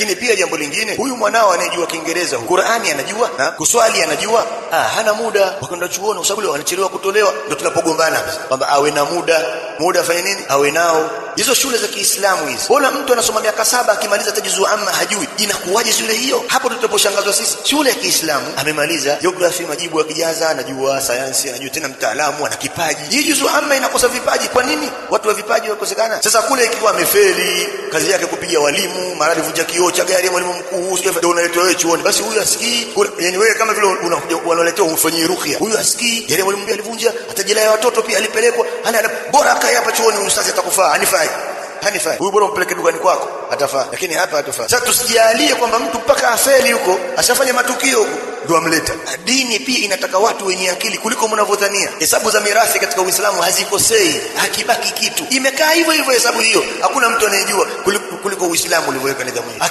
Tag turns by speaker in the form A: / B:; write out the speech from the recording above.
A: Lakini pia jambo lingine, huyu mwanao anayejua Kiingereza, Qur'ani anajua, kuswali anajua, hana muda wa kwenda chuoni kwa sababu wanachelewa kutolewa. Ndio tunapogombana kwamba awe na muda afanye nini, awe nao. Hizo shule za Kiislamu hizi, bona mtu anasoma miaka 7 akimaliza tajuzuu amma hajui, inakuwaje shule hiyo? Hapo tutaposhangazwa sisi. Shule ya Kiislamu amemaliza geography, majibu ya kijaza, anajua sayansi, anajua tena mtaalamu, ana kipaji. Hii juzuu amma inakosa vipaji. Kwa nini watu wa vipaji wakosekana? Sasa kule ikiwa amefeli, kazi yake kupiga walimu, mara alivunja kioo cha gari ya mwalimu mkuu, ndio unaletwa wewe chuoni. Basi huyu asikii, yani wewe kama vile unakuja unaletea umfanyie ruqya. Huyu asikii, yale mwalimu pia alivunja, hata jela ya watoto pia alipelekwa. Bora akae hapa chuoni, ustazi atakufaa. Hanifai. Huyu bora umpeleke dukani kwako, atafaa. Lakini hapa hatafaa. Sasa tusijalie kwamba mtu mpaka afeli huko, asifanye matukio huko ndio amleta. Dini pia inataka watu wenye akili kuliko mnavyodhania. Hesabu za mirathi katika Uislamu hazikosei, hakibaki kitu. Imekaa hivyo hivyo hesabu hiyo. Hakuna mtu anayejua kuliko Uislamu ulivyoweka nidhamu hiyo.